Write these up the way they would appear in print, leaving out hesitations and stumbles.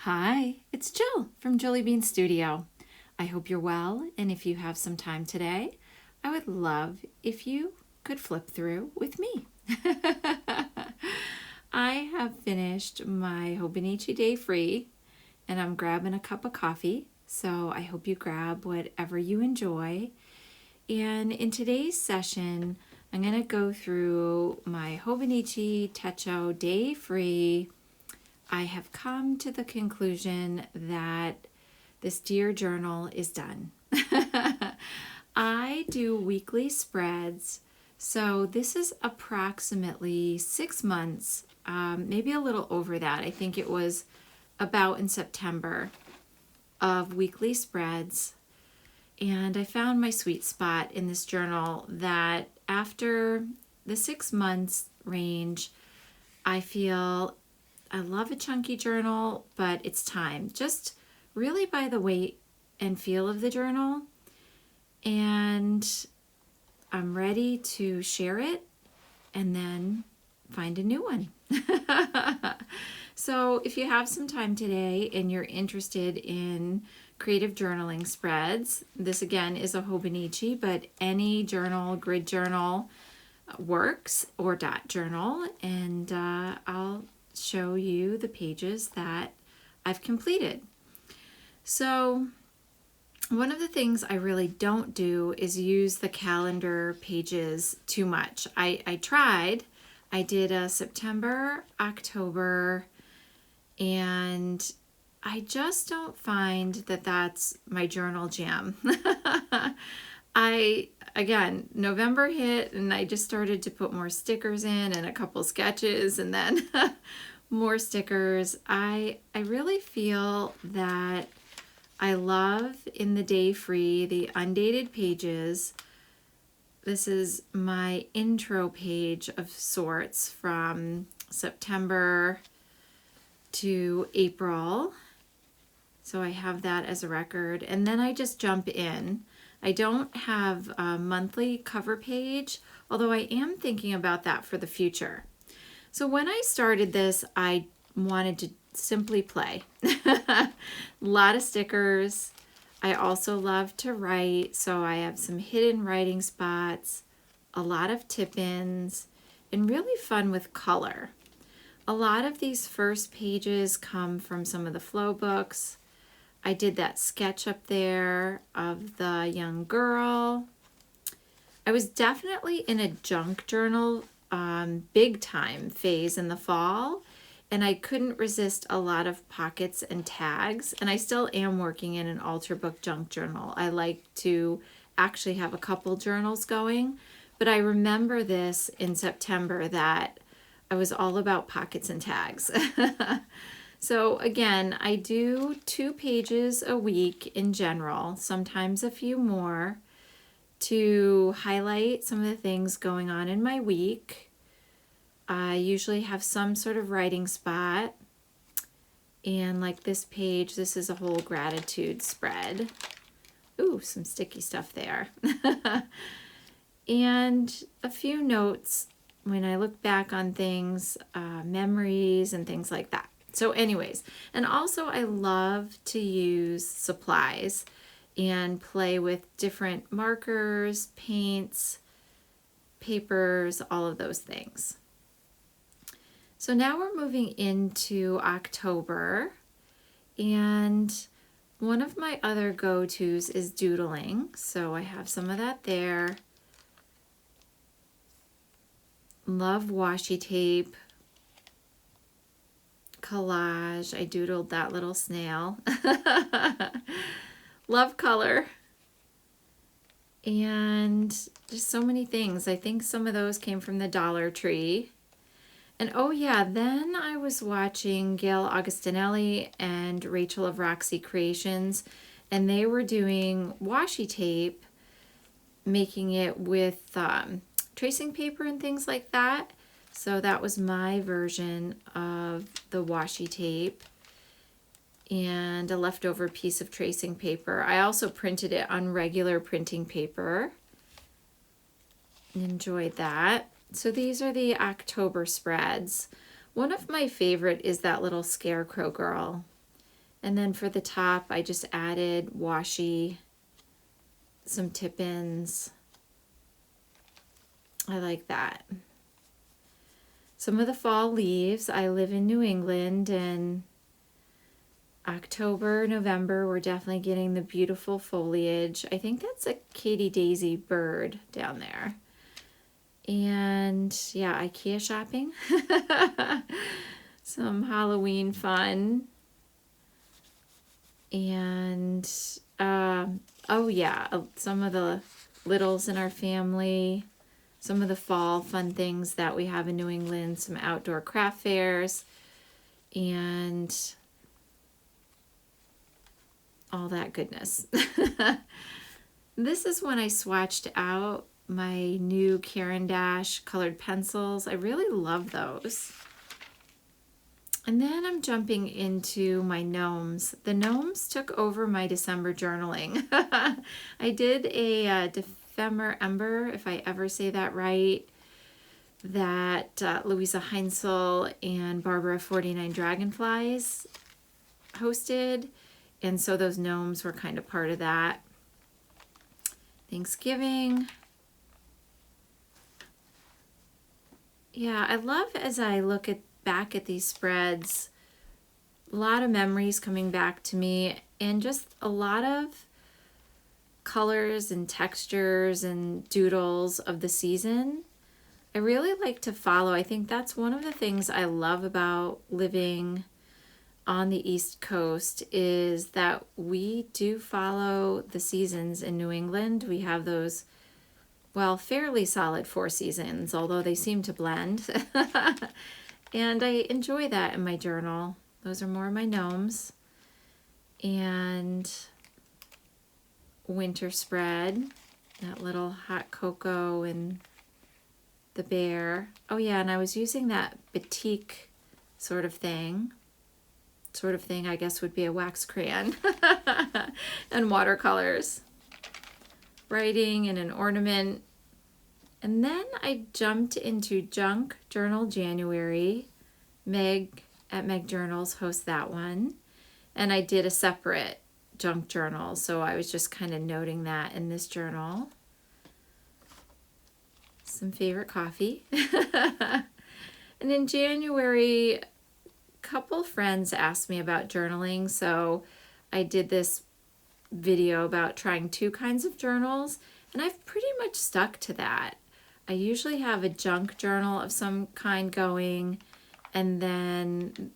Hi, it's Jill from Jilly Bean Studio. I hope you're well, and if you have some time today, I would love if you could flip through with me. I have finished my Hobonichi Day Free, and I'm grabbing a cup of coffee, so I hope you grab whatever you enjoy. And in today's session, I'm going to go through my Hobonichi Techo Day Free. I have come to the conclusion that this dear journal is done. I do weekly spreads, so this is approximately 6 months, maybe a little over that. I think it was about in September of weekly spreads. And I found my sweet spot in this journal that after the 6 months range, I feel I love a chunky journal, but it's time. Just really by the weight and feel of the journal. And I'm ready to share it and then find a new one. So if you have some time today and you're interested in creative journaling spreads, this again is a Hobonichi, but any journal, grid journal works, or dot journal, and I'll show you the pages that I've completed. So one of the things I really don't do is use the calendar pages too much. I tried. I did a September, October, and I just don't find that that's my journal jam. November hit and I just started to put more stickers in and a couple sketches and then more stickers. I really feel that I love in the day free the undated pages. This is my intro page of sorts from September to April. So I have that as a record, and then I just jump in. I don't have a monthly cover page, although I am thinking about that for the future. So when I started this, I wanted to simply play. A lot of stickers. I also love to write, so I have some hidden writing spots, a lot of tip-ins, and really fun with color. A lot of these first pages come from some of the flow books. I did that sketch up there of the young girl. I was definitely in a junk journal big time phase in the fall, and I couldn't resist a lot of pockets and tags, and I still am working in an Ultrabook junk journal. I like to actually have a couple journals going, but I remember this in September that I was all about pockets and tags. So again, I do 2 pages a week in general, sometimes a few more, to highlight some of the things going on in my week. I usually have some sort of writing spot. And like this page, this is a whole gratitude spread. Ooh, some sticky stuff there. And a few notes when I look back on things, memories and things like that. So anyways, and also I love to use supplies and play with different markers, paints, papers, all of those things. So now we're moving into October, and one of my other go-tos is doodling. So I have some of that there. Love washi tape. Collage. I doodled that little snail. Love color. And just so many things. I think some of those came from the Dollar Tree. And oh yeah, then I was watching Gail Augustinelli and Rachel of Roxy Creations, and they were doing washi tape, making it with tracing paper and things like that. So that was my version of the washi tape and a leftover piece of tracing paper. I also printed it on regular printing paper. Enjoyed that. So these are the October spreads. One of my favorite is that little scarecrow girl. And then for the top, I just added washi, some tip-ins. I like that. Some of the fall leaves. I live in New England, and October, November, we're definitely getting the beautiful foliage. I think that's a Katy Daisy bird down there. And yeah, IKEA shopping. Some Halloween fun. And oh yeah, some of the littles in our family, some of the fall fun things that we have in New England, some outdoor craft fairs, and all that goodness. This is when I swatched out my new Caran d'Ache colored pencils. I really love those. And then I'm jumping into my gnomes. The gnomes took over my December journaling. I did a Defemer Ember, if I ever say that right, that Louisa Heinzel and Barbara 49 Dragonflies hosted. And so those gnomes were kind of part of that. Thanksgiving. Yeah, I love as I look back at these spreads, a lot of memories coming back to me, and just a lot of colors and textures and doodles of the season. I really like to follow. I think that's one of the things I love about living on the East Coast, is that we do follow the seasons in New England. We have those, well, fairly solid 4 seasons, although they seem to blend. And I enjoy that in my journal. Those are more my gnomes. And winter spread, that little hot cocoa and the bear. Oh yeah, and I was using that batik sort of thing. Sort of thing, I guess, would be a wax crayon. And watercolors. Writing and an ornament. And then I jumped into Junk Journal January. Meg at Meg Journals hosts that one. And I did a separate junk journal, so I was just kind of noting that in this journal. Some favorite coffee. And in January, a couple friends asked me about journaling, so I did this video about trying 2 kinds of journals, and I've pretty much stuck to that. I usually have a junk journal of some kind going, and then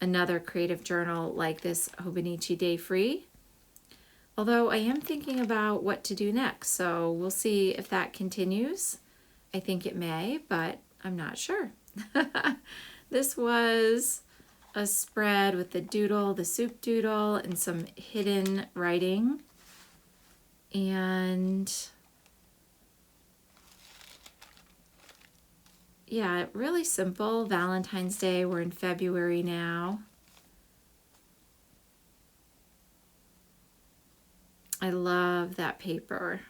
another creative journal like this Hobonichi Day Free. Although I am thinking about what to do next, so we'll see if that continues. I think it may, but I'm not sure. This was a spread with the doodle, the soup doodle, and some hidden writing. And yeah, really simple. Valentine's Day, we're in February now. I love that paper.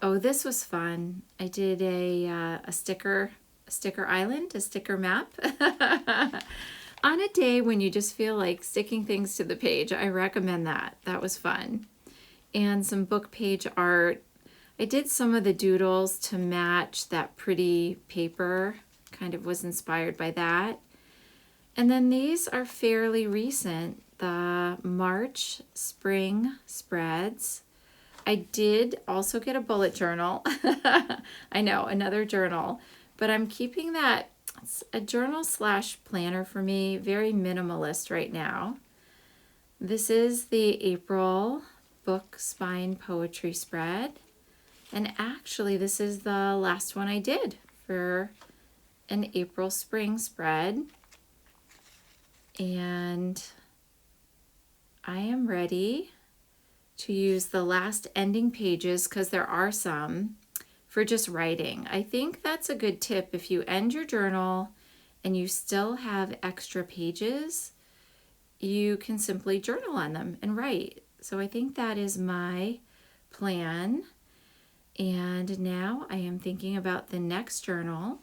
Oh, this was fun. I did a sticker island, a sticker map. On a day when you just feel like sticking things to the page, I recommend that. That was fun. And some book page art. I did some of the doodles to match that pretty paper. Kind of was inspired by that. And then these are fairly recent, the March spring spreads. I did also get a bullet journal. I know, another journal, but I'm keeping that. It's a journal / planner for me, very minimalist right now. This is the April book spine poetry spread. And actually, this is the last one I did for an April spring spread. And I am ready to use the last ending pages, because there are some, for just writing. I think that's a good tip. If you end your journal and you still have extra pages, you can simply journal on them and write. So I think that is my plan. And now I am thinking about the next journal.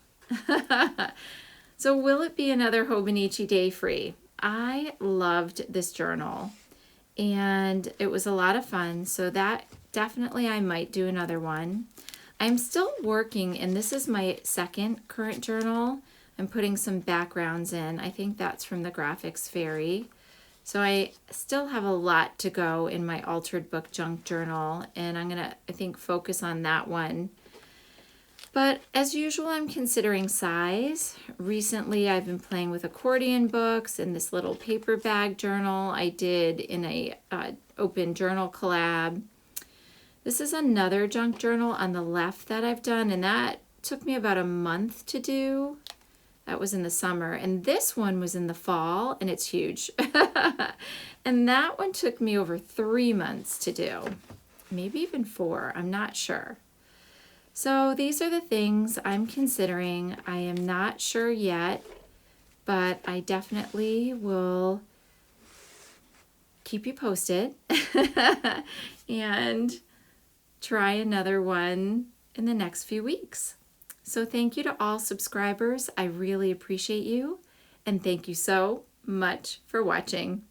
So will it be another Hobonichi day free? I loved this journal and it was a lot of fun. So that definitely I might do another one. I'm still working, and this is my second current journal. I'm putting some backgrounds in. I think that's from the Graphics Fairy. So I still have a lot to go in my altered book junk journal, and I'm gonna, I think, focus on that one. But as usual, I'm considering size. Recently, I've been playing with accordion books and this little paper bag journal I did in a open journal collab. This is another junk journal on the left that I've done, and that took me about a month to do. That was in the summer, and this one was in the fall, and it's huge. And that one took me over 3 months to do, maybe even 4, I'm not sure. So these are the things I'm considering. I am not sure yet, but I definitely will keep you posted and try another one in the next few weeks. So thank you to all subscribers. I really appreciate you, and thank you so much for watching.